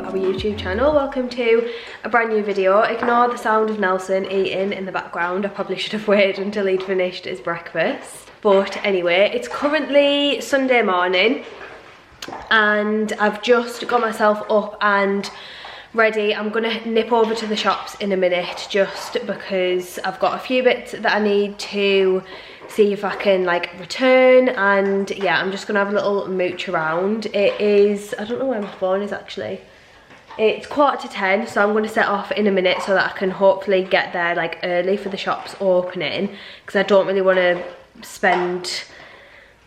our YouTube channel. Welcome to a brand new video. Ignore the sound of Nelson eating in the background. I probably should have waited until he'd finished his breakfast. But anyway, it's currently Sunday morning and I've just got myself up and ready. I'm gonna nip over to the shops in a minute just because I've got a few bits that I need to see if I can like return, and yeah, I'm just gonna have a little mooch around. It is, I don't know where my phone is actually. It's 9:45, so I'm gonna set off in a minute so that I can hopefully get there like early for the shops opening, because I don't really want to spend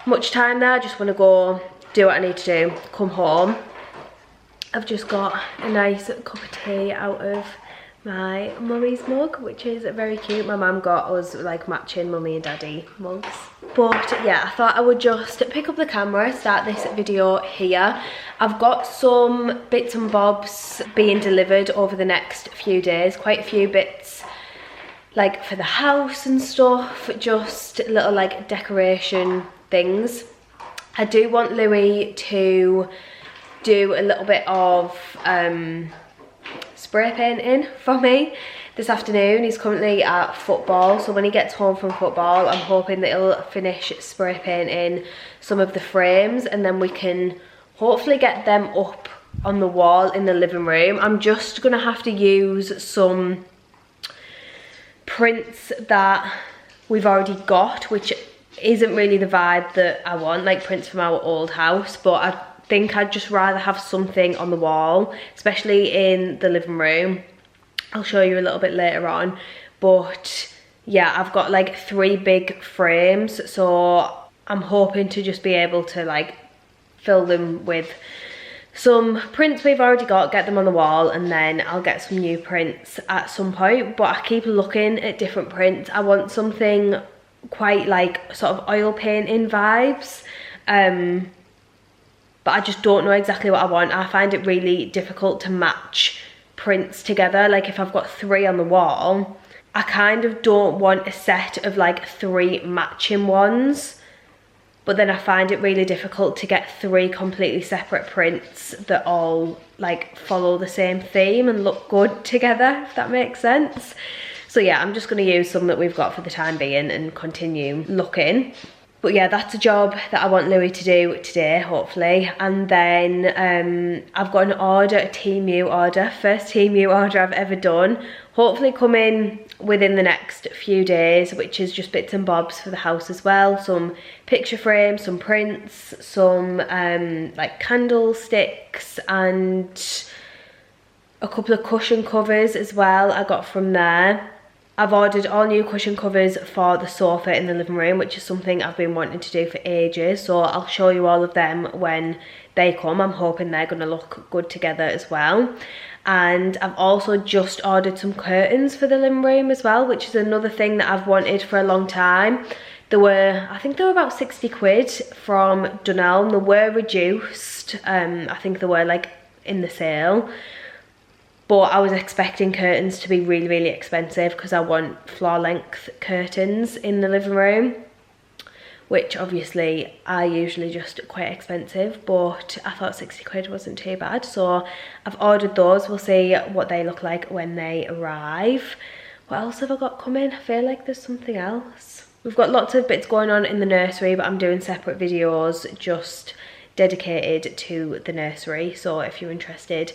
much time there. I just want to go do what I need to do, come home. I've just got a nice cup of tea out of my mummy's mug, which is very cute. My mum got us like matching mummy and daddy mugs. But yeah, I thought I would just pick up the camera, start this video here. I've got some bits and bobs being delivered over the next few days, quite a few bits like for the house and stuff, just little like decoration things. I do want Louis to do a little bit of spray painting for me this afternoon. He's currently at football, so when he gets home from football, I'm hoping that he'll finish spray painting some of the frames and then we can hopefully get them up on the wall in the living room. I'm just gonna have to use some prints that we've already got, which isn't really the vibe that I want, like prints from our old house, but I think I'd just rather have something on the wall, especially in the living room. I'll show you a little bit later on, but yeah, I've got like 3 big frames, so I'm hoping to just be able to like fill them with some prints we've already got, get them on the wall, and then I'll get some new prints at some point. But I keep looking at different prints. I want something quite like sort of oil painting vibes, but I just don't know exactly what I want. I find it really difficult to match prints together. Like if I've got 3 on the wall, I kind of don't want a set of like 3 matching ones, but then I find it really difficult to get 3 completely separate prints that all like follow the same theme and look good together, if that makes sense. So yeah, I'm just going to use some that we've got for the time being and continue looking. But yeah, that's a job that I want Louis to do today, hopefully. And then I've got an order, a Temu order, first Temu order I've ever done. Hopefully coming within the next few days, which is just bits and bobs for the house as well. Some picture frames, some prints, some like candlesticks, and a couple of cushion covers as well I got from there. I've ordered all new cushion covers for the sofa in the living room, which is something I've been wanting to do for ages, so I'll show you all of them when they come. I'm hoping they're going to look good together as well. And I've also just ordered some curtains for the living room as well, which is another thing that I've wanted for a long time. They were, I think they were about 60 quid from Dunelm. They were reduced, I think they were like in the sale. But I was expecting curtains to be really, really expensive because I want floor length curtains in the living room, which obviously are usually just quite expensive, but I thought 60 quid wasn't too bad. So I've ordered those. We'll see what they look like when they arrive. What else have I got coming? I feel like there's something else. We've got lots of bits going on in the nursery, but I'm doing separate videos just dedicated to the nursery. So if you're interested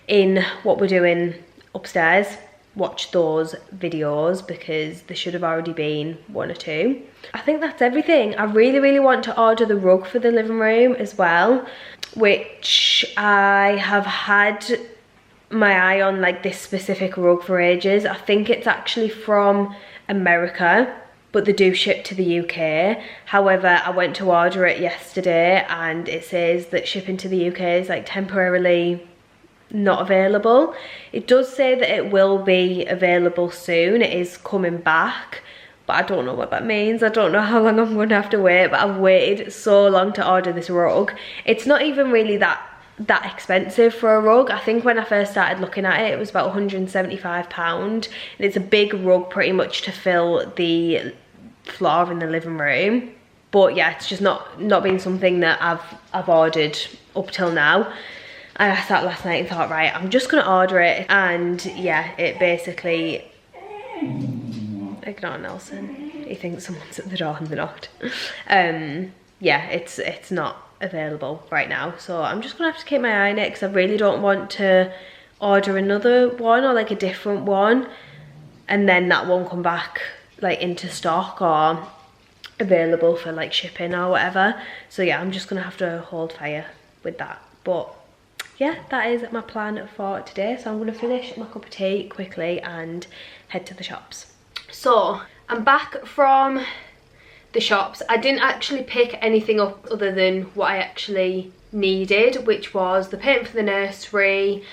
in what we're doing upstairs, watch those videos because there should have already been 1 or 2. I think that's everything. I really, really want to order the rug for the living room as well, which I have had my eye on, like this specific rug for ages. I think it's actually from America, but they do ship to the UK. However, I went to order it yesterday and it says that shipping to the UK is like temporarily not available. It does say that it will be available soon. It is coming back, but I don't know what that means. I don't know how long I'm gonna have to wait, but I've waited so long to order this rug. It's not even really that expensive for a rug. I think when I first started looking at it, it was about £175, and it's a big rug pretty much to fill the floor in the living room. But yeah, it's just not been something that I've ordered up till now. And I sat last night and thought, right, I'm just gonna order it. And yeah, it basically, ignore Nelson. He thinks someone's at the door and they're not. Yeah, it's not available right now. So I'm just gonna have to keep my eye on it because I really don't want to order another one or like a different one and then that won't come back like into stock or available for like shipping or whatever. So yeah, I'm just gonna have to hold fire with that. But yeah, that is my plan for today. So I'm gonna finish my cup of tea quickly and head to the shops. So I'm back from the shops. I didn't actually pick anything up other than what I actually needed, which was the paint for the nursery,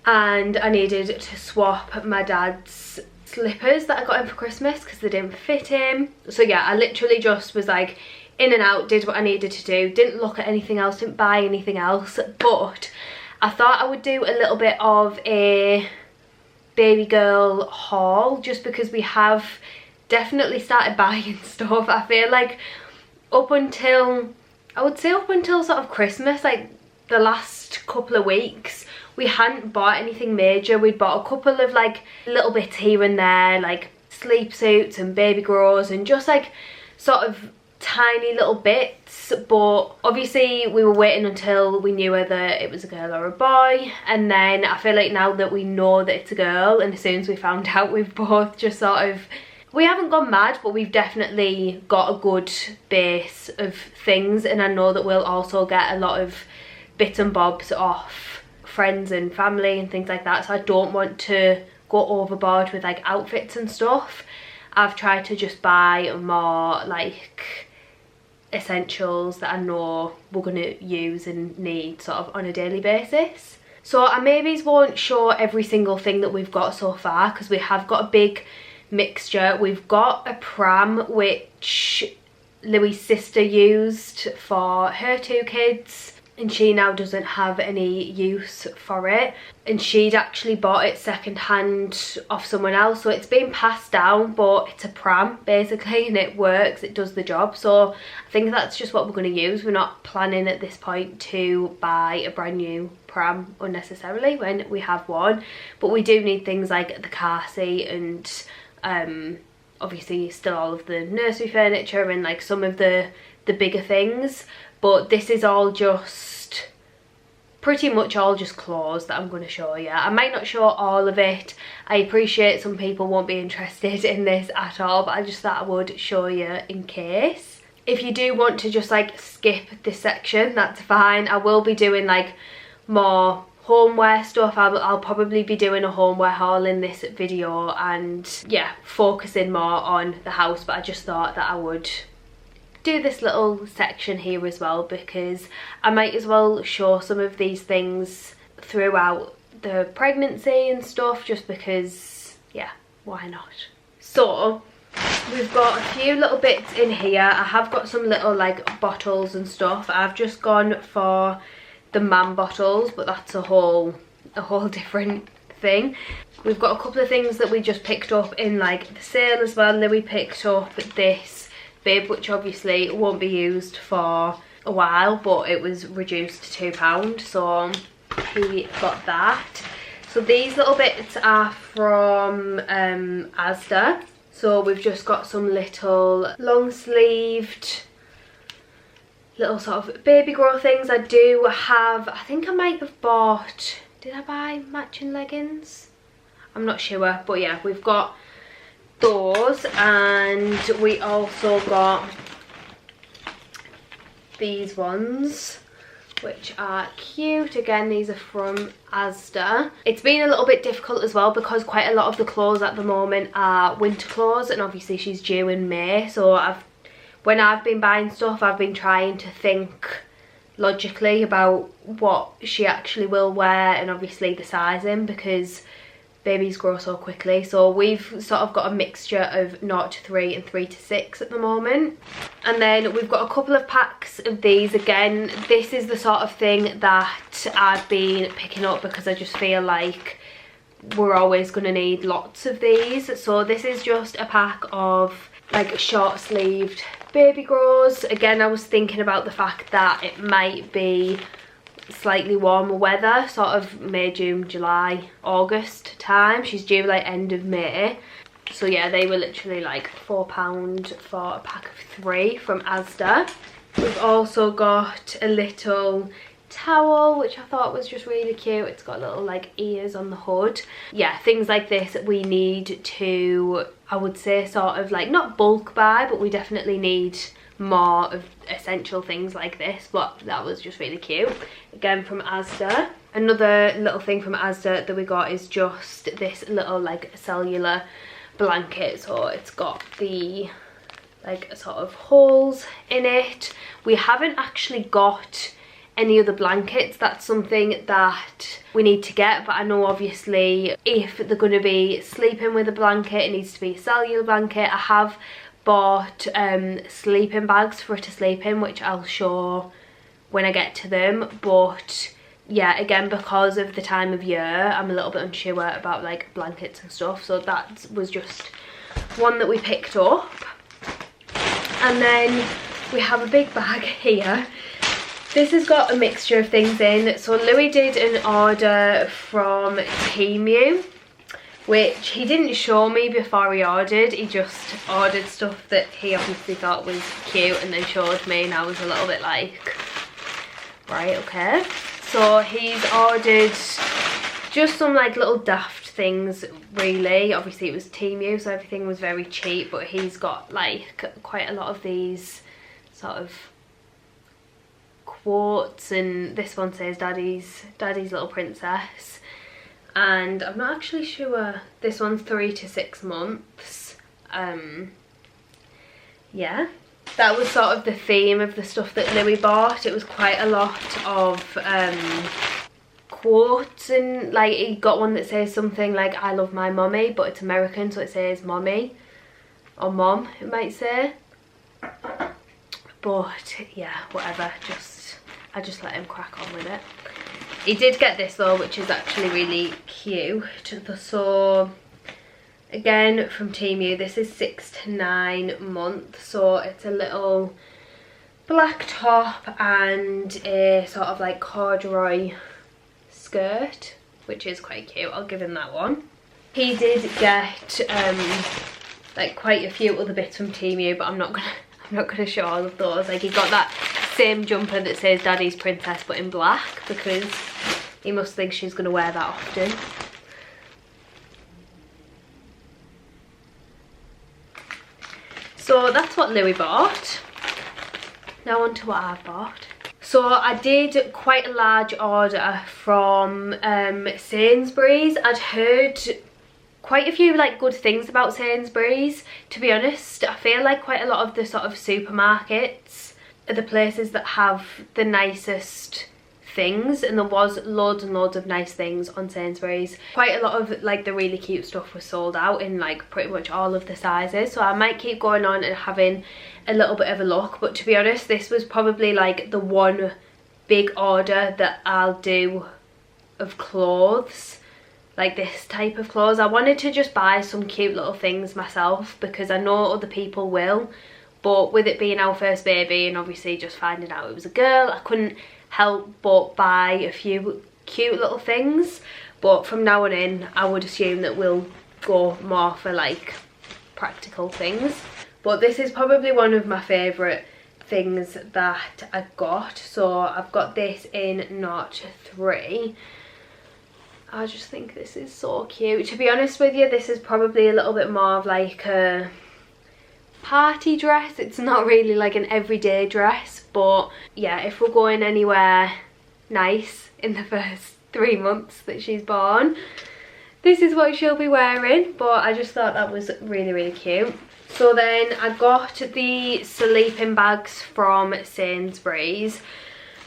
and I needed to swap my dad's slippers that I got him for Christmas because they didn't fit him. So yeah, I literally just was like in and out, did what I needed to do, didn't look at anything else, didn't buy anything else. But I thought I would do a little bit of a baby girl haul just because we have definitely started buying stuff. I feel like up until, I would say up until sort of Christmas, like the last couple of weeks, we hadn't bought anything major. We'd bought a couple of like little bits here and there, like sleep suits and baby grows and just like sort of tiny little bits. But obviously we were waiting until we knew whether it was a girl or a boy, and then I feel like now that we know that it's a girl, and as soon as we found out, we've both just sort of, we haven't gone mad, but we've definitely got a good base of things. And I know that we'll also get a lot of bits and bobs off friends and family and things like that. So I don't want to go overboard with like outfits and stuff. I've tried to just buy more like essentials that I know we're going to use and need sort of on a daily basis. So I maybe won't show every single thing that we've got so far because we have got a big mixture. We've got a pram which Louis' sister used for her 2 kids, and she now doesn't have any use for it, and she'd actually bought it second hand off someone else, so it's been passed down, but it's a pram basically and it works, it does the job. So I think that's just what we're going to use. We're not planning at this point to buy a brand new pram unnecessarily when we have one, but we do need things like the car seat and obviously still all of the nursery furniture and like some of the bigger things. But this is all just, pretty much all just clothes that I'm going to show you. I might not show all of it. I appreciate some people won't be interested in this at all, but I just thought I would show you in case. If you do want to just like skip this section, that's fine. I will be doing like more homeware stuff. I'll probably be doing a homeware haul in this video and yeah, focusing more on the house, but I just thought that I would do this little section here as well because I might as well show some of these things throughout the pregnancy and stuff, just because yeah, why not. So we've got a few little bits in here. I have got some little like bottles and stuff. I've just gone for the man bottles, but that's a whole different thing. We've got a couple of things that we just picked up in like the sale as well. Louis picked up this bib, which obviously won't be used for a while, but it was reduced to £2, so he got that. So these little bits are from Asda. So we've just got some little long sleeved little sort of baby grow things. I do have, I think I might have bought, did I buy matching leggings? I'm not sure, but yeah, we've got those, and we also got these ones which are cute. Again, these are from Asda. It's been a little bit difficult as well because quite a lot of the clothes at the moment are winter clothes, and obviously she's due in May, so when I've been buying stuff, I've been trying to think logically about what she actually will wear and obviously the sizing, because babies grow so quickly. So we've sort of got a mixture of 0 to 3 and 3 to 6 at the moment. And then we've got a couple of packs of these. Again, this is the sort of thing that I've been picking up because I just feel like we're always going to need lots of these. So this is just a pack of like short sleeved baby grows. Again, I was thinking about the fact that it might be slightly warmer weather, sort of May, June, July, August time. She's due like end of May. So yeah, they were literally like £4 for a pack of 3 from Asda. We've also got a little towel, which I thought was just really cute. It's got little like ears on the hood. Yeah, things like this we need to, I would say, sort of like not bulk buy, but we definitely need more of essential things like this. But that was just really cute, again from Asda. Another little thing from Asda that we got is just this little like cellular blanket. So it's got the like sort of holes in it. We haven't actually got any other blankets. That's something that we need to get, but I know obviously if they're going to be sleeping with a blanket, it needs to be a cellular blanket. I have bought sleeping bags for her to sleep in, which I'll show when I get to them. But yeah, again, because of the time of year, I'm a little bit unsure about like blankets and stuff, so that was just one that we picked up. And then we have a big bag here. This has got a mixture of things in. So Louis did an order from Temu, which he didn't show me before he ordered. He just ordered stuff that he obviously thought was cute and then showed me, and I was a little bit like, right, okay. So he's ordered just some like little daft things really. Obviously it was Temu, so everything was very cheap, but he's got like quite a lot of these sort of quotes, and this one says daddy's little princess, and I'm not actually sure, this one's 3 to 6 months. Yeah, that was sort of the theme of the stuff that Louis bought. It was quite a lot of quotes, and like he got one that says something like I love my mummy, but it's American, so it says mommy or mom, it might say. But yeah, whatever, I just let him crack on with it. He did get this though, which is actually really cute. So again from Temu, this is 6 to 9 months. So it's a little black top and a sort of like corduroy skirt, which is quite cute. I'll give him that one. He did get like quite a few other bits from Temu, but I'm not gonna show all of those. Like he got that same jumper that says daddy's princess but in black, because he must think she's gonna wear that often. So that's what Louis bought. Now on to what I've bought. So I did quite a large order from Sainsbury's. I'd heard quite a few like good things about Sainsbury's, to be honest. I feel like quite a lot of the sort of supermarkets are the places that have the nicest things, and there was loads and loads of nice things on Sainsbury's. Quite a lot of like the really cute stuff was sold out in like pretty much all of the sizes, so I might keep going on and having a little bit of a look. But to be honest, this was probably like the one big order that I'll do of clothes, like this type of clothes. I wanted to just buy some cute little things myself, because I know other people will, but with it being our first baby and obviously just finding out it was a girl, I couldn't help but buy a few cute little things. But from now on in, I would assume that we'll go more for like practical things. But this is probably one of my favourite things that I got. So I've got this in notch 3. I just think this is so cute. To be honest with you, this is probably a little bit more of like a party dress. It's not really like an everyday dress, but yeah, if we're going anywhere nice in the first 3 months that she's born, this is what she'll be wearing. But I just thought that was really, really cute. So then I got the sleeping bags from Sainsbury's.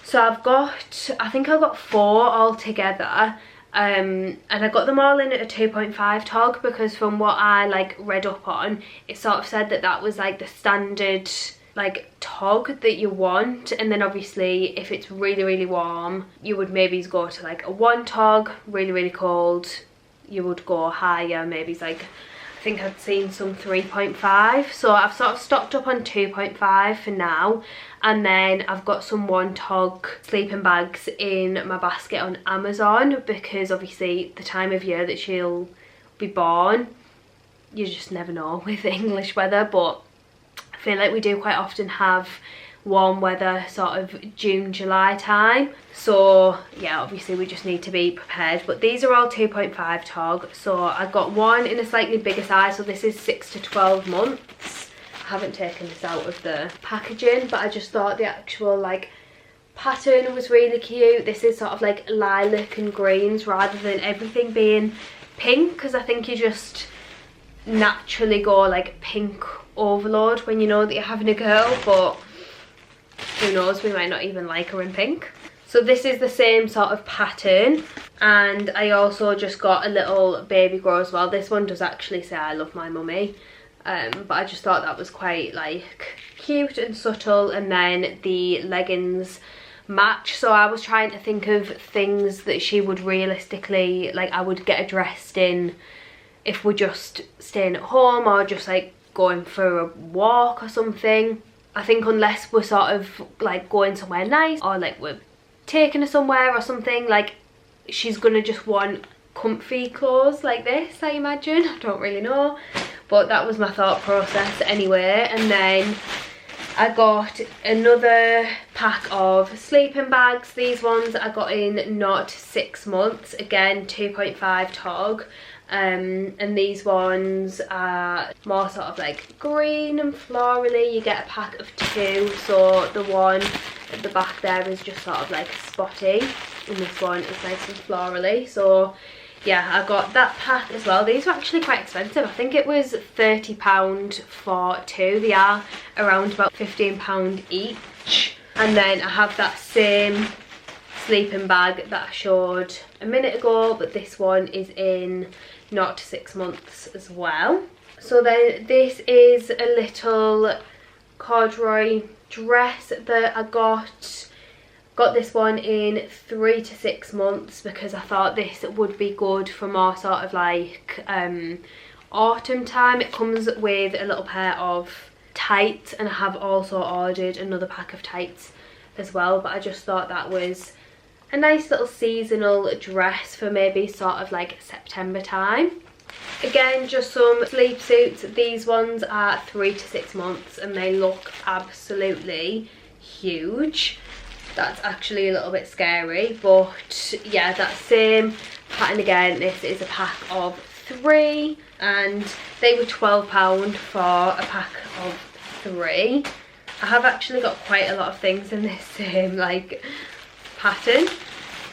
So I've got, I think I got 4 altogether. And I got them all in at a 2.5 tog, because from what I like read up on, it sort of said that that was like the standard like tog that you want. And then obviously if it's really, really warm, you would maybe go to like a 1 tog. Really, really cold, you would go higher, maybe it's like think I'd seen some 3.5, so I've sort of stocked up on 2.5 for now. And then I've got some 1 tog sleeping bags in my basket on Amazon, because obviously the time of year that she'll be born, you just never know with English weather. But I feel like we do quite often have warm weather sort of June, July time. So yeah, obviously we just need to be prepared. But these are all 2.5 tog. So I got one in a slightly bigger size, so this is 6 to 12 months. I haven't taken this out of the packaging, but I just thought the actual like pattern was really cute. This is sort of like lilac and greens rather than everything being pink, because I think you just naturally go like pink overload when you know that you're having a girl, but who knows, we might not even like her in pink. So this is the same sort of pattern, and I also just got a little baby grow as well. This one does actually say I love my mummy. But I just thought that was quite like cute and subtle. And then the leggings match, so I was trying to think of things that she would realistically, like I would get her dressed in if we're just staying at home or just like going for a walk or something. I think unless we're sort of like going somewhere nice or like we're taking her somewhere or something, like she's gonna just want comfy clothes like this, I imagine. I don't really know, but that was my thought process anyway. And then I got another pack of sleeping bags. These ones I got in not 6 months, again 2.5 tog. And these ones are more sort of like green and florally. You get a pack of 2, so the one at the back there is just sort of like spotty, and this one is nice and florally. So yeah, I got that pack as well. These were actually quite expensive. I think it was £30 for 2. They are around about £15 each. And then I have that same sleeping bag that I showed a minute ago, but this one is in not 6 months as well. So then this is a little corduroy dress that I got this one in 3 to 6 months, because I thought this would be good for more sort of like autumn time. It comes with a little pair of tights, and I have also ordered another pack of tights as well, but I just thought that was a nice little seasonal dress for maybe sort of like September time. Again, just some sleep suits. These ones are 3 to 6 months and they look absolutely huge. That's actually a little bit scary, but yeah, that same pattern again. This is a pack of 3 and they were £12 for a pack of 3. I have actually got quite a lot of things in this same like pattern.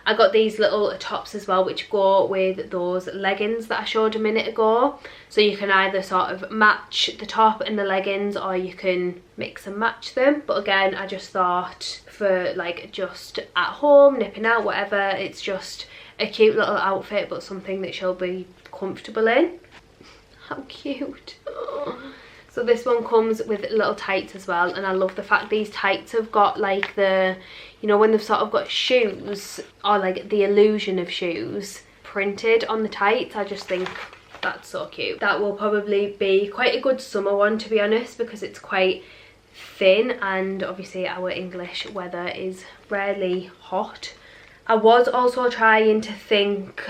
I got these little tops as well, which go with those leggings that I showed a minute ago. So you can either sort of match the top and the leggings, or you can mix and match them. But again, I just thought for like just at home, nipping out, whatever, it's just a cute little outfit, but something that she'll be comfortable in. How cute. So this one comes with little tights as well, and I love the fact these tights have got like the, you know, when they've sort of got shoes or like the illusion of shoes printed on the tights. I just think that's so cute. That will probably be quite a good summer one, to be honest, because it's quite thin and obviously our English weather is rarely hot. I was also trying to think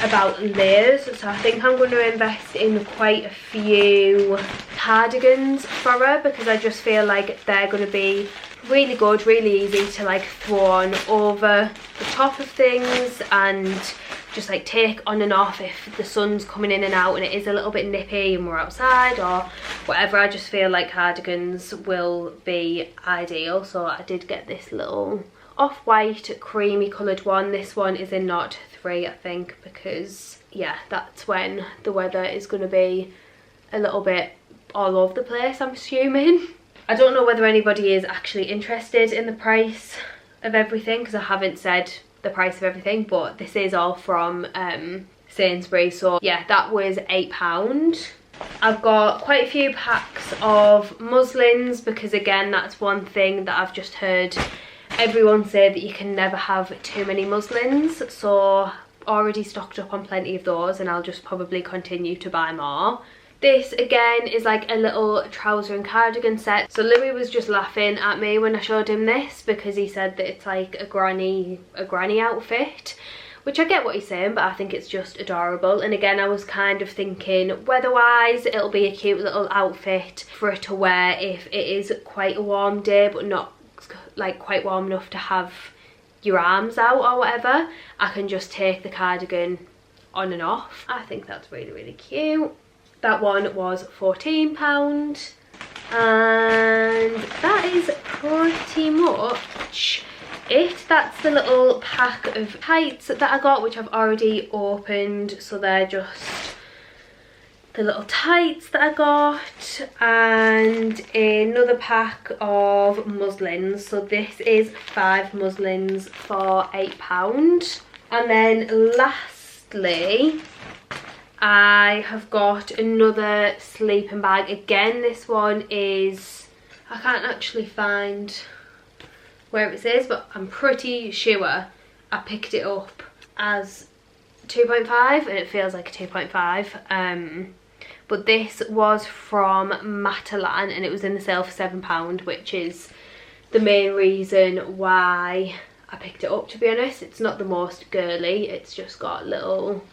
about layers, so I think I'm going to invest in quite a few cardigans for her, because I just feel like they're going to be really good, really easy to like throw on over the top of things and just like take on and off if the sun's coming in and out and it is a little bit nippy and we're outside or whatever. I just feel like cardigans will be ideal. So I did get this little off-white creamy coloured one. This one is in not 3, I think, because yeah, that's when the weather is going to be a little bit all over the place, I'm assuming. I don't know whether anybody is actually interested in the price of everything, because I haven't said the price of everything, but this is all from Sainsbury's. So yeah, that was £8. I've got quite a few packs of muslins, because again, that's one thing that I've just heard everyone say, that you can never have too many muslins. So already stocked up on plenty of those and I'll just probably continue to buy more. This again is like a little trouser and cardigan set. So Louis was just laughing at me when I showed him this because he said that it's like a granny outfit, which I get what he's saying, but I think it's just adorable. And again, I was kind of thinking weather-wise, it'll be a cute little outfit for it to wear if it is quite a warm day, but not like quite warm enough to have your arms out or whatever. I can just take the cardigan on and off. I think that's really, really cute. That one was £14, and that is pretty much it. That's the little pack of tights that I got, which I've already opened. So they're just the little tights that I got, and another pack of muslins. So this is 5 muslins for £8. And then lastly, I have got another sleeping bag. Again, this one is, I can't actually find where it says, but I'm pretty sure I picked it up as 2.5 and it feels like a 2.5. But this was from Matalan and it was in the sale for £7, which is the main reason why I picked it up, to be honest. It's not the most girly, it's just got little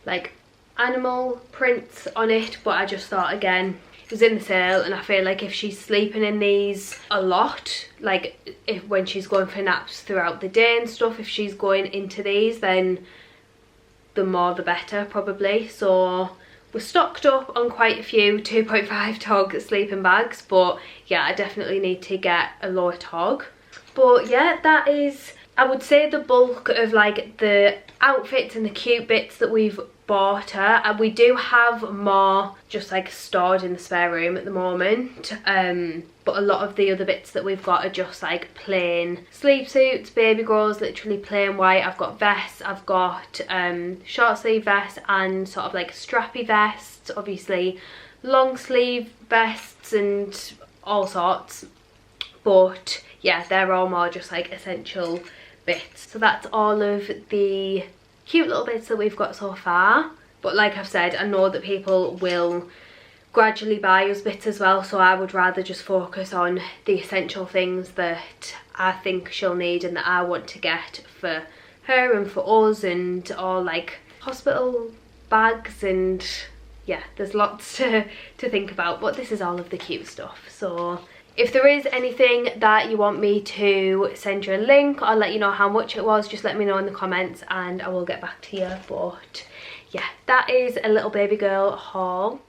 like animal prints on it, but I just thought, again, it was in the sale and I feel like if she's sleeping in these a lot, like when she's going for naps throughout the day and stuff, if she's going into these, then the more the better probably. So we're stocked up on quite a few 2.5 tog sleeping bags, but yeah, I definitely need to get a lower tog. But yeah, that is, I would say, the bulk of like the outfits and the cute bits that we've bought her. And we do have more just like stored in the spare room at the moment, but a lot of the other bits that we've got are just like plain sleep suits, baby girls, literally plain white. I've got vests, I've got short sleeve vests and sort of like strappy vests, obviously long sleeve vests and all sorts, but yeah, they're all more just like essential bits. So that's all of the cute little bits that we've got so far. But like I've said, I know that people will gradually buy us bits as well, so I would rather just focus on the essential things that I think she'll need and that I want to get for her and for us, and all like hospital bags, and yeah, there's lots to think about, but this is all of the cute stuff. So if there is anything that you want me to send you a link or let you know how much it was, just let me know in the comments and I will get back to you. But yeah, that is a little baby girl haul.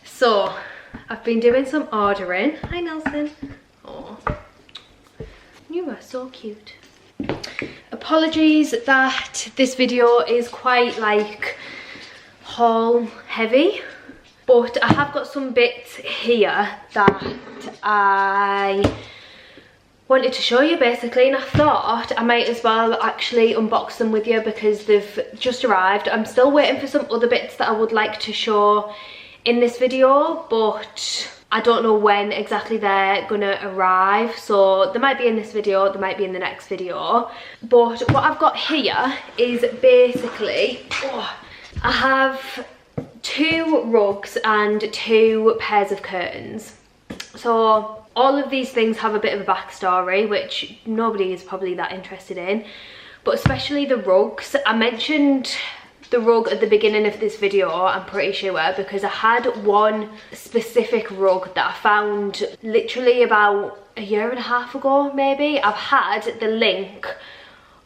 So I've been doing some ordering. Hi Nelson. Oh, you are so cute. Apologies that this video is quite like haul heavy, but I have got some bits here that I wanted to show you basically, and I thought I might as well actually unbox them with you because they've just arrived. I'm still waiting for some other bits that I would like to show in this video, but I don't know when exactly they're gonna arrive, so they might be in this video, they might be in the next video. But what I've got here is basically, I have 2 rugs and 2 pairs of curtains. So all of these things have a bit of a backstory, which nobody is probably that interested in, but especially the rugs. I mentioned the rug at the beginning of this video, I'm pretty sure, because I had one specific rug that I found literally about a year and a half ago maybe. I've had the link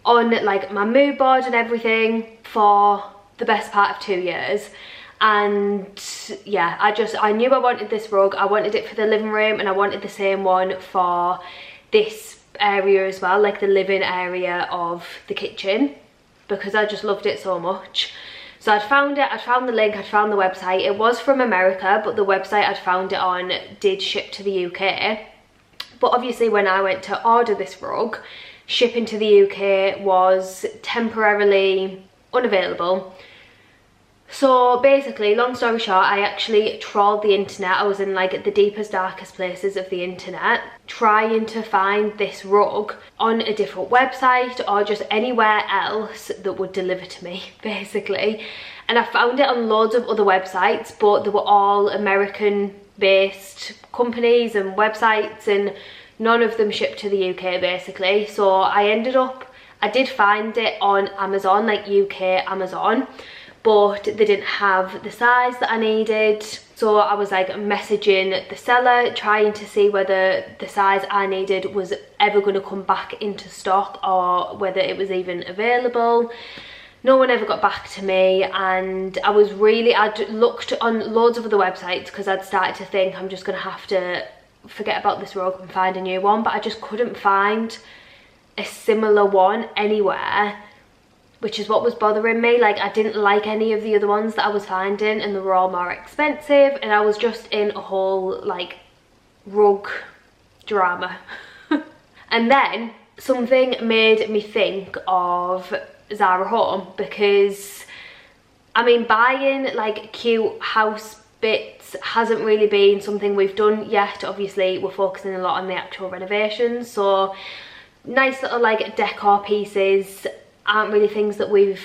on like my mood board and everything for the best part of 2 years, and yeah, I knew I wanted this rug. I wanted it for the living room and I wanted the same one for this area as well, like the living area of the kitchen, because I just loved it so much. So I'd found it, I'd found the link, I'd found the website. It was from America, but the website I'd found it on did ship to the UK. But obviously when I went to order this rug, shipping to the UK was temporarily unavailable. So basically, long story short, I actually trawled the internet. I was in like the deepest, darkest places of the internet trying to find this rug on a different website or just anywhere else that would deliver to me, basically. And I found it on loads of other websites, but they were all American based companies and websites, and none of them shipped to the UK, basically. So I did find it on Amazon, like UK Amazon, but they didn't have the size that I needed. So I was like messaging the seller, trying to see whether the size I needed was ever going to come back into stock or whether it was even available. No one ever got back to me, and I'd looked on loads of other websites because I'd started to think I'm just going to have to forget about this rug and find a new one, but I just couldn't find a similar one anywhere, which is what was bothering me. Like, I didn't like any of the other ones that I was finding, and they were all more expensive, and I was just in a whole like rug drama. And then something made me think of Zara Home, because I mean, buying like cute house bits hasn't really been something we've done yet. Obviously we're focusing a lot on the actual renovations, so nice little like decor pieces aren't really things that we've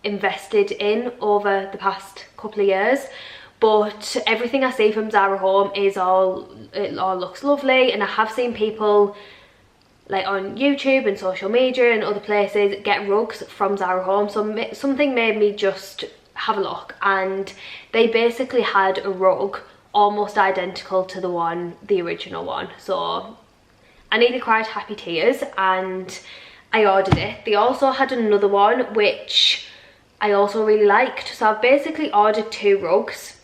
invested in over the past couple of years. But everything I see from Zara Home it all looks lovely, and I have seen people like on YouTube and social media and other places get rugs from Zara Home. So something made me just have a look, and they basically had a rug almost identical to the original one. So I nearly cried happy tears and I ordered it. They also had another one which I also really liked. So I've basically ordered two rugs.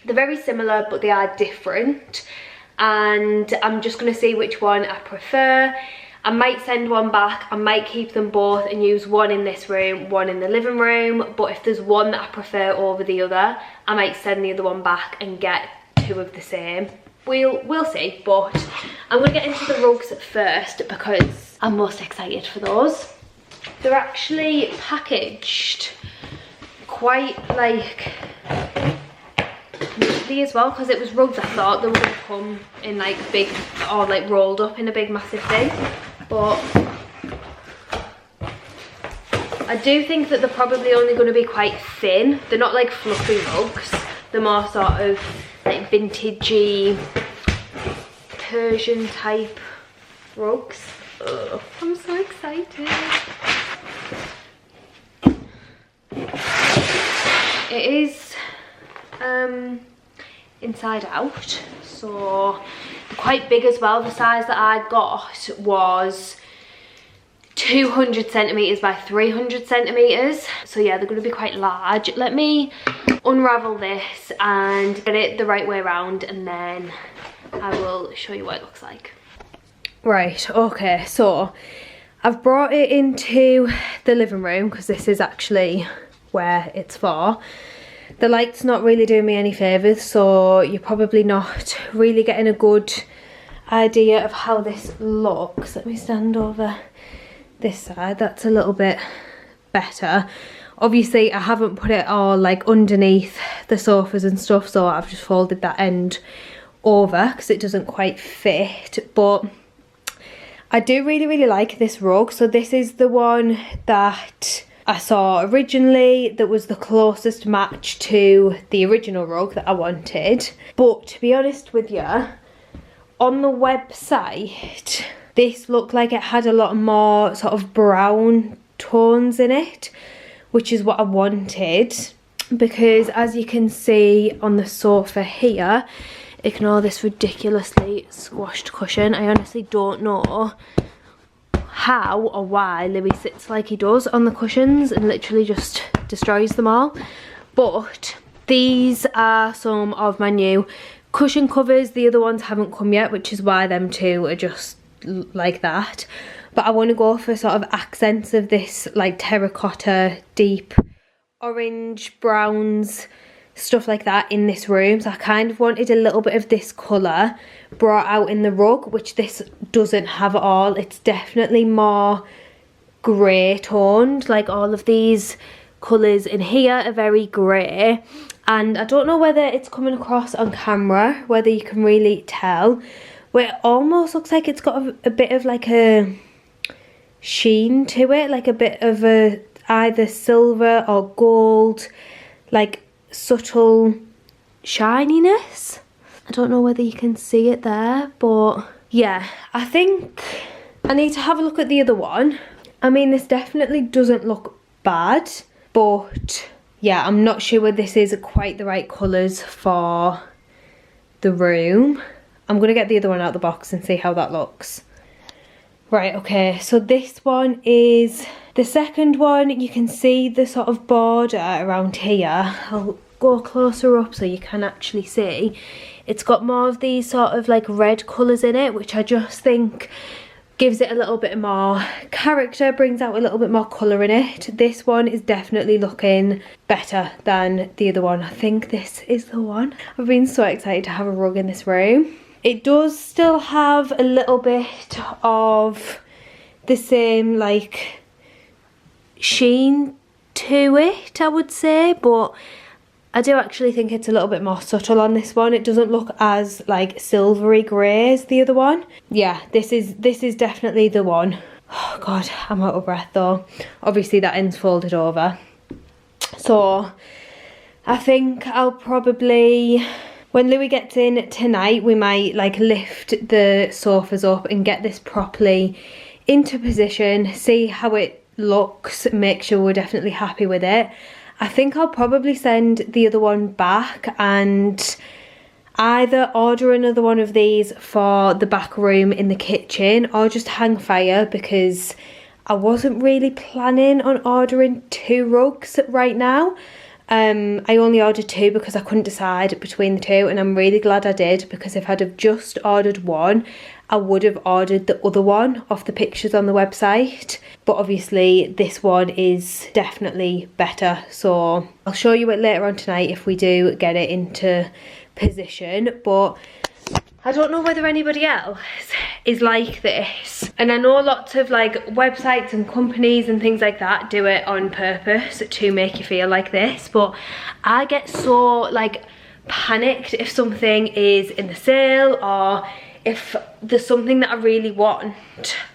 They're very similar but they are different, and I'm just going to see which one I prefer. I might send one back, I might keep them both and use one in this room, one in the living room, but if there's one that I prefer over the other, I might send the other one back and get two of the same. We'll see, but I'm going to get into the rugs first because I'm most excited for those. They're actually packaged quite like neatly as well, because it was rugs I thought they were going to come in like big, or like rolled up in a big massive thing, but I do think that they're probably only going to be quite thin. They're not like fluffy rugs, they're more sort of like vintagey Persian type rugs. Ugh, I'm so excited. It is inside out, so they're quite big as well. The size that I got was 200 centimeters by 300 centimeters, so yeah, they're going to be quite large. Let me unravel this and get it the right way around, and then I will show you what it looks like. Right, okay, so I've brought it into the living room because this is actually where it's for. The light's not really doing me any favours, so you're probably not really getting a good idea of how this looks. Let me stand over this side, that's a little bit better. Obviously I haven't put it all like underneath the sofas and stuff, so I've just folded that end over because it doesn't quite fit, but I do really like this rug. So this is the one that I saw originally that was the closest match to the original rug that I wanted. But to be honest with you, on the website this looked like it had a lot more sort of brown tones in it, which is what I wanted, because as you can see on the sofa here, ignore this ridiculously squashed cushion. I honestly don't know how or why Louis sits like he does on the cushions and literally just destroys them all. But these are some of my new cushion covers. The other ones haven't come yet, which is why them two are just like that. But I want to go for sort of accents of this like terracotta, deep orange, browns, stuff like that in this room. So I kind of wanted a little bit of this colour brought out in the rug, which this doesn't have at all. It's definitely more grey toned. Like all of these colours in here are very grey, and I don't know whether it's coming across on camera, whether you can really tell, where it almost looks like it's got a bit of like a sheen to it, like a bit of a either silver or gold, like subtle shininess. I don't know whether you can see it there, but yeah, I think I need to have a look at the other one. I mean, this definitely doesn't look bad, but yeah, I'm not sure whether this is quite the right colours for the room. I'm going to get the other one out of the box and see how that looks. Right, okay, so this one is the second one. You can see the sort of border around here. I'll go closer up so you can actually see. It's got more of these sort of like red colours in it, which I just think gives it a little bit more character, brings out a little bit more colour in it. This one is definitely looking better than the other one. I think this is the one. I've been so excited to have a rug in this room. It does still have a little bit of the same like sheen to it, I would say, but I do actually think it's a little bit more subtle on this one. It doesn't look as like silvery grey as the other one. Yeah, this is definitely the one. Oh God, I'm out of breath though. Obviously that end's folded over. So I think I'll probably, when Louis gets in tonight, we might like lift the sofas up and get this properly into position, see how it looks, make sure we're definitely happy with it. I think I'll probably send the other one back and either order another one of these for the back room in the kitchen or just hang fire, because I wasn't really planning on ordering 2 rugs right now. I only ordered 2 because I couldn't decide between the 2, and I'm really glad I did, because if I'd have just ordered one, I would have ordered the other one off the pictures on the website. But obviously this one is definitely better, so I'll show you it later on tonight if we do get it into position. But I don't know whether anybody else is like this, and I know lots of like websites and companies and things like that do it on purpose to make you feel like this, but I get so like panicked if something is in the sale or if there's something that I really want,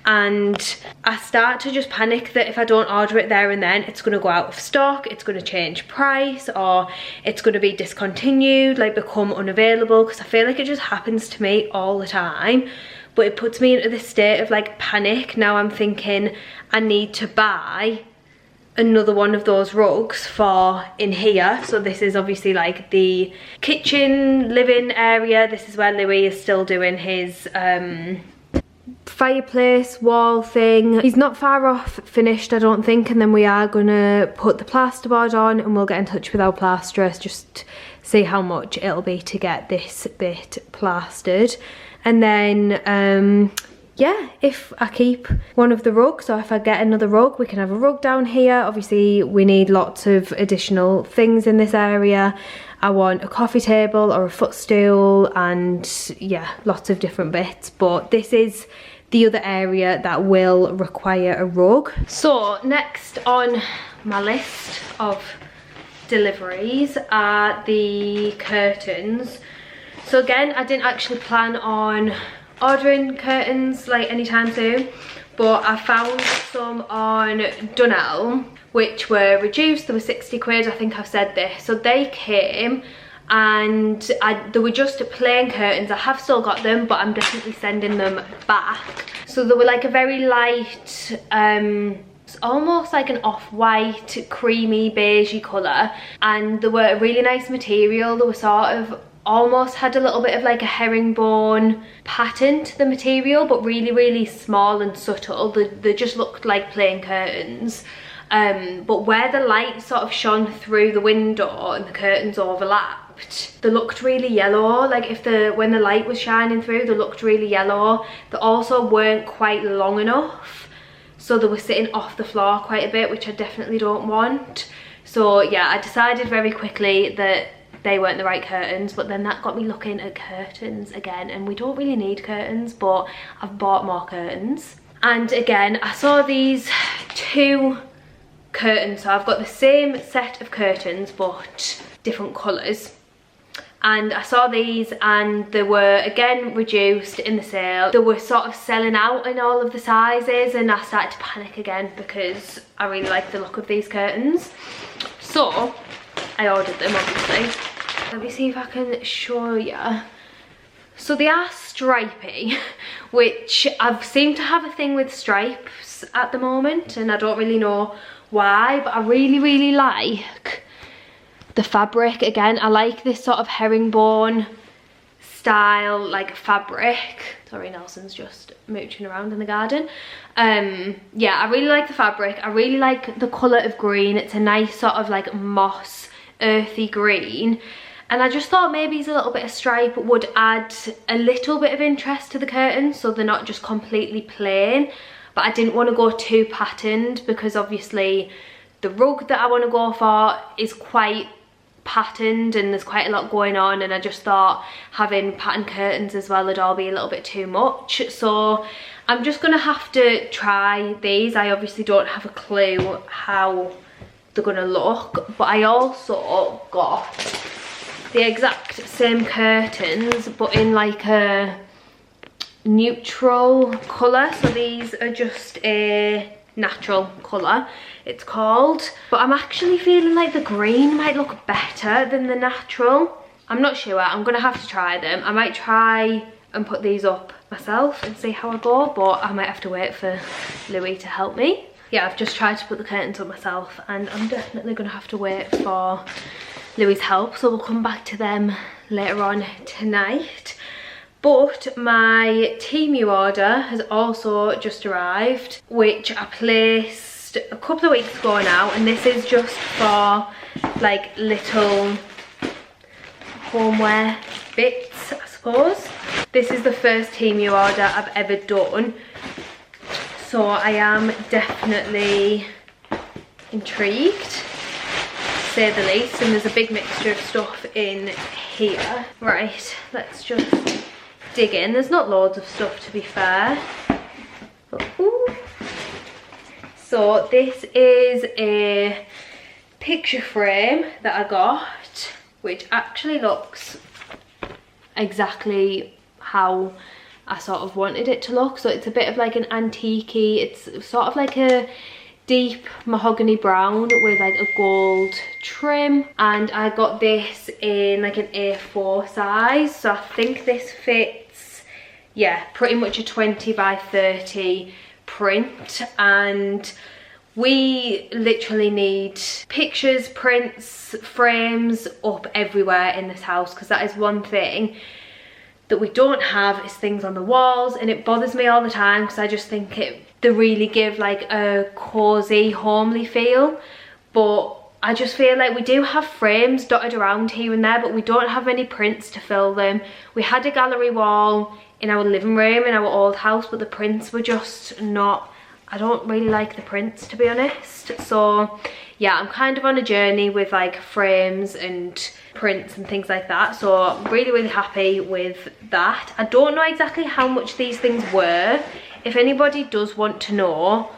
and I start to just panic that if I don't order it there and then, it's going to go out of stock, it's going to change price, or it's going to be discontinued, like become unavailable, because I feel like it just happens to me all the time. But it puts me into this state of like panic. Now I'm thinking I need to buy another one of those rugs for in here. So this is obviously like the kitchen living area. This is where Louis is still doing his fireplace wall thing. He's not far off finished, I don't think, and then we are gonna put the plasterboard on, and we'll get in touch with our plasterers, just see how much it'll be to get this bit plastered. And then yeah, if I keep one of the rugs, or if I get another rug, we can have a rug down here. Obviously we need lots of additional things in this area. I want a coffee table or a footstool, and yeah, lots of different bits. But this is the other area that will require a rug. So next on my list of deliveries are the curtains. So again, I didn't actually plan on ordering curtains like anytime soon, but I found some on Dunelm which were reduced. They were 60 quid, I think I've said this. So they came, and they were just plain curtains. I have still got them, but I'm definitely sending them back. So they were like a very light, it's almost like an off-white creamy beigey colour, and they were a really nice material. They were sort of almost had a little bit of like a herringbone pattern to the material, but really small and subtle. They just looked like plain curtains, but where the light sort of shone through the window and the curtains overlapped, they looked really yellow. Like when the light was shining through, they looked really yellow. They also weren't quite long enough, so they were sitting off the floor quite a bit, which I definitely don't want. So yeah, I decided very quickly that they weren't the right curtains, but then that got me looking at curtains again, and we don't really need curtains, but I've bought more curtains. And again, I saw these 2 curtains. So I've got the same set of curtains but different colours. And I saw these and they were again reduced in the sale. They were sort of selling out in all of the sizes, and I started to panic again because I really like the look of these curtains. So I ordered them, obviously. Let me see if I can show you. So they are stripy, which I've seemed to have a thing with stripes at the moment, and I don't really know why, but I really like the fabric. Again, I like this sort of herringbone style like fabric. Sorry, Nelson's just mooching around in the garden. Yeah, I really like the fabric. I really like the colour of green. It's a nice sort of like moss earthy green. And I just thought maybe a little bit of stripe would add a little bit of interest to the curtains, so they're not just completely plain. But I didn't want to go too patterned because obviously the rug that I want to go for is quite patterned and there's quite a lot going on, and I just thought having patterned curtains as well would all be a little bit too much. So I'm just going to have to try these. I obviously don't have a clue how they're going to look, but I also got the exact same curtains but in like a neutral colour. So these are just a natural colour, it's called, but I'm actually feeling like the green might look better than the natural. I'm not sure, I'm gonna have to try them. I might try and put these up myself and see how I go, but I might have to wait for Louis to help me. Yeah, I've just tried to put the curtains up myself and I'm definitely gonna have to wait for Louis' help, so we'll come back to them later on tonight. But my Temu order has also just arrived, which I placed a couple of weeks ago now, and this is just for like little homeware bits, I suppose. This is the first Temu order I've ever done, so I am definitely intrigued, to say the least, and there's a big mixture of stuff in here. Right, let's just dig in. There's not loads of stuff, to be fair, but, ooh. So this is a picture frame that I got, which actually looks exactly how I sort of wanted it to look. So it's a bit of like an antique-y, it's sort of like a deep mahogany brown with like a gold trim, and I got this in like an A4 size, so I think this fits, yeah, pretty much a 20 by 30 print. And we literally need pictures, prints, frames up everywhere in this house, because that is one thing that we don't have, is things on the walls, and it bothers me all the time because I just think they really give like a cozy, homely feel. But I just feel like we do have frames dotted around here and there, but we don't have any prints to fill them. We had a gallery wall in our living room in our old house, but the prints were just not, I don't really like the prints, to be honest. So yeah, I'm kind of on a journey with like frames and prints and things like that, so I'm really happy with that. I don't know exactly how much these things were. If anybody does want to know,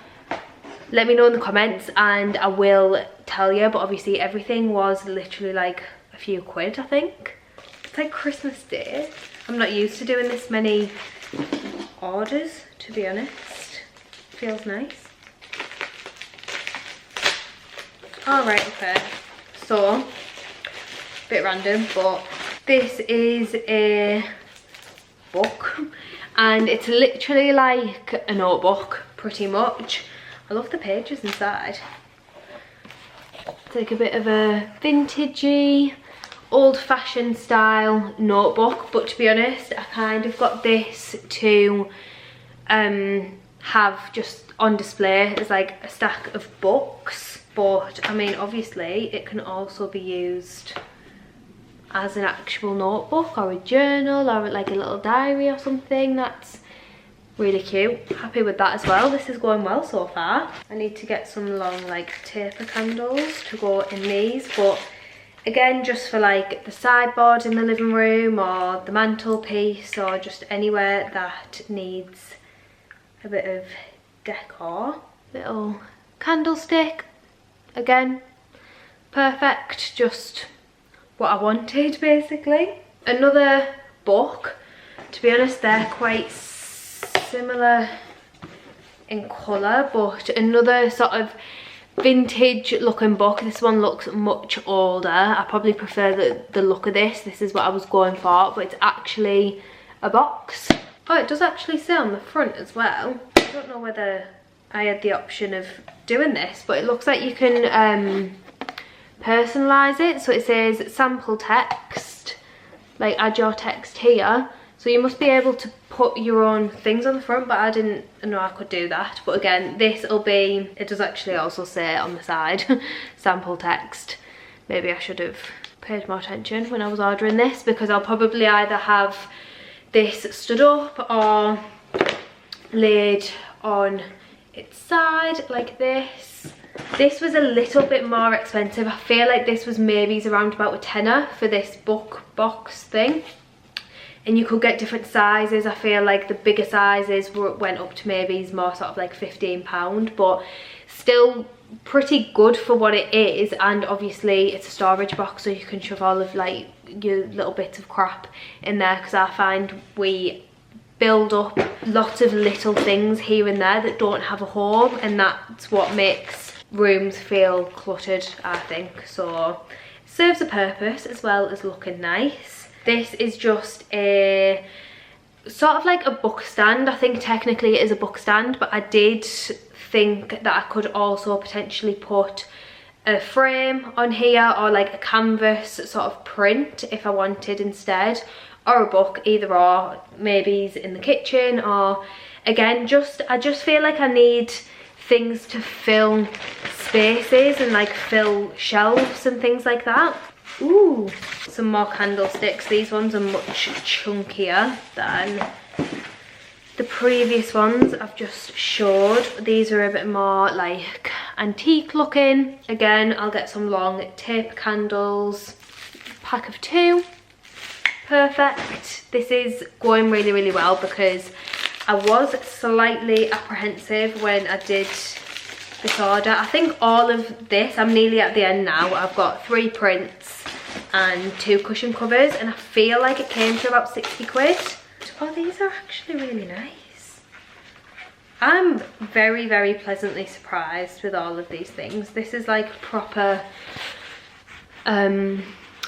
let me know in the comments and I will tell you, but obviously everything was literally like a few quid, I think. It's like Christmas Day. I'm not used to doing this many orders, to be honest. Feels nice. Alright, okay, so bit random, but this is a book and it's literally like a notebook pretty much. I love the pages inside. It's like a bit of a vintagey, old-fashioned style notebook, but to be honest, I kind of got this to have just on display as like a stack of books. But I mean, obviously it can also be used as an actual notebook or a journal or like a little diary or something. That's really cute. Happy with that as well. This is going well so far. I need to get some long like taper candles to go in these, but again, just for like the sideboard in the living room or the mantelpiece or just anywhere that needs a bit of decor. Little candlestick, again, perfect, just what I wanted basically. Another book, to be honest they're quite similar in colour, but another sort of vintage looking book. This one looks much older. I probably prefer the look of this. This is what I was going for, but it's actually a box. Oh, it does actually say on the front as well. I don't know whether I had the option of doing this, but it looks like you can personalise it. So it says sample text, like add your text here. So you must be able to put your own things on the front, but I didn't know I could do that. But again, this will be, it does actually also say on the side, sample text. Maybe I should have paid more attention when I was ordering this, because I'll probably either have this stood up or laid on its side like this. This was a little bit more expensive. I feel like this was maybe around about a tenner for this book box thing. And you could get different sizes. I feel like the bigger sizes went up to maybe more sort of like £15, but still pretty good for what it is. And obviously it's a storage box, so you can shove all of like your little bits of crap in there, because I find we build up lots of little things here and there that don't have a home, and that's what makes rooms feel cluttered, I think. So it serves a purpose as well as looking nice. This is just a sort of like a book stand. I think technically it is a book stand, but I did think that I could also potentially put a frame on here, or like a canvas sort of print if I wanted instead, or a book, either or. Maybe it's in the kitchen, or again, I just feel like I need things to fill spaces and like fill shelves and things like that. Ooh, some more candlesticks. These ones are much chunkier than the previous ones I've just showed. These are a bit more like antique looking. Again, I'll get some long tape candles, pack of 2. Perfect. This is going really, really well, because I was slightly apprehensive when I did this order. I think all of this, I'm nearly at the end now. I've got 3 prints and 2 cushion covers, and I feel like it came to about 60 quid. Oh, these are actually really nice. I'm very, very pleasantly surprised with all of these things. This is like proper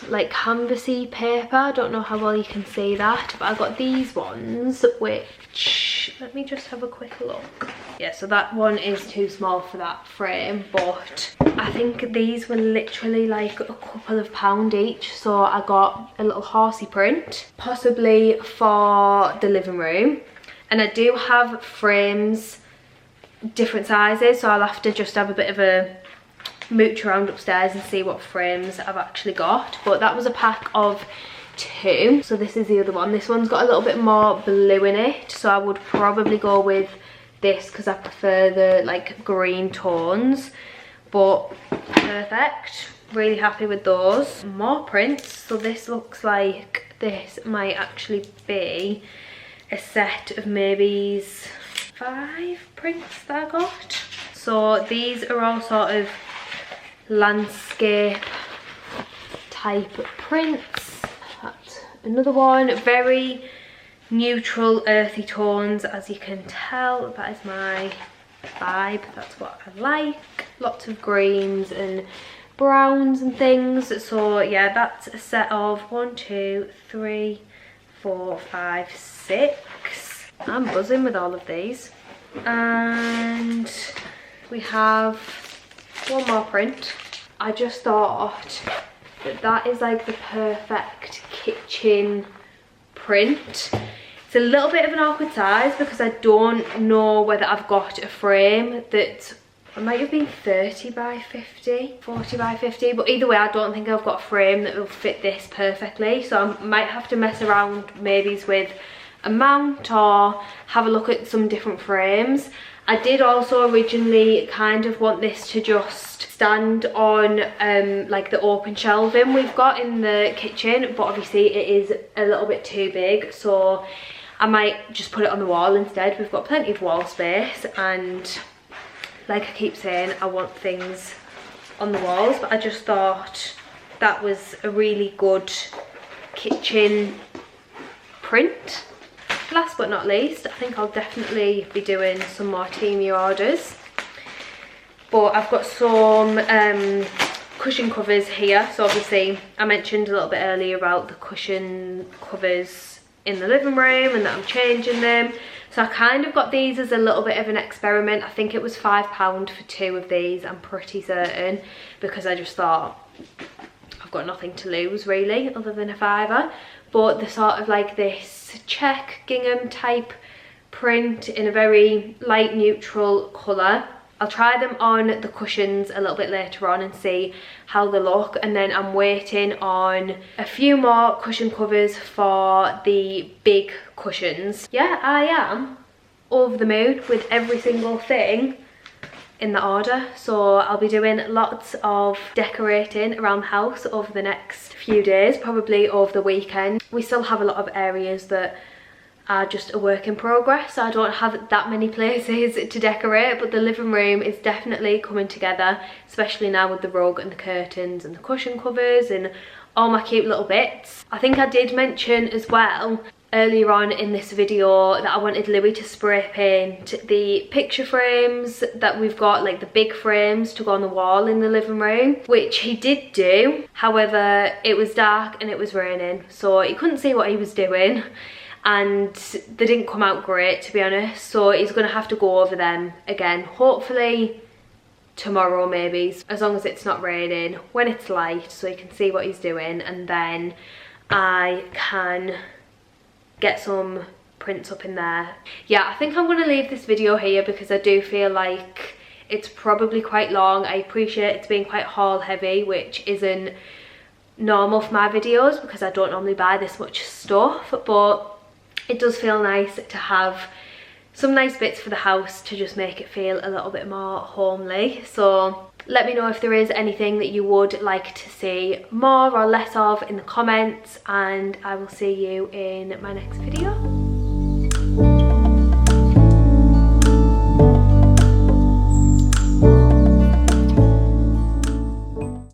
like canvasy paper. I don't know how well you can see that, but I got these ones, which, let me just have a quick look. Yeah, so that one is too small for that frame, but I think these were literally like a couple of £1 each. So I got a little horsey print, possibly for the living room, and I do have frames different sizes, so I'll have to just have a bit of a mooch around upstairs and see what frames I've actually got. But that was a pack of 2. So this is the other one. This one's got a little bit more blue in it, so I would probably go with this because I prefer the like green tones. But perfect, really happy with those. More prints. So this looks like this might actually be a set of maybe 5 prints that I got. So these are all sort of landscape type prints. That's another one. Very neutral earthy tones, as you can tell. That is my vibe. That's what I like. Lots of greens and browns and things. So yeah, that's a set of 1, 2, 3, 4, 5, 6. I'm buzzing with all of these. And we have one more print. I just thought that that is like the perfect kitchen print. It's a little bit of an awkward size because I don't know whether I've got a frame that, it might have been 30 by 50, 40 by 50, but either way I don't think I've got a frame that will fit this perfectly. So I might have to mess around maybe with a mount or have a look at some different frames. I did also originally kind of want this to just stand on like the open shelving we've got in the kitchen, but obviously it is a little bit too big, so I might just put it on the wall instead. We've got plenty of wall space, and like I keep saying, I want things on the walls, but I just thought that was a really good kitchen print. Last but not least, I think I'll definitely be doing some more Temu orders, but I've got some cushion covers here. So obviously I mentioned a little bit earlier about the cushion covers in the living room and that I'm changing them. So I kind of got these as a little bit of an experiment. I think it was £5 for 2 of these, I'm pretty certain, because I just thought I've got nothing to lose really other than a £5. But they're sort of like this check gingham type print in a very light neutral colour. I'll try them on the cushions a little bit later on and see how they look, and then I'm waiting on a few more cushion covers for the big cushions. Yeah, I am over the moon with every single thing in the order, so I'll be doing lots of decorating around the house over the next few days, probably over the weekend. We still have a lot of areas that are just a work in progress, so I don't have that many places to decorate, but the living room is definitely coming together, especially now with the rug and the curtains and the cushion covers and all my cute little bits. I think I did mention as well earlier on in this video that I wanted Louis to spray paint the picture frames that we've got, like the big frames to go on the wall in the living room, which he did do. However, it was dark and it was raining, so he couldn't see what he was doing, and they didn't come out great, to be honest. So he's gonna have to go over them again, hopefully tomorrow maybe, as long as it's not raining, when it's light, so he can see what he's doing, and then I can get some prints up in there. Yeah, I think I'm gonna leave this video here because I do feel like it's probably quite long. I appreciate it's being quite haul heavy, which isn't normal for my videos because I don't normally buy this much stuff, but it does feel nice to have some nice bits for the house to just make it feel a little bit more homely. So let me know if there is anything that you would like to see more or less of in the comments, and I will see you in my next video.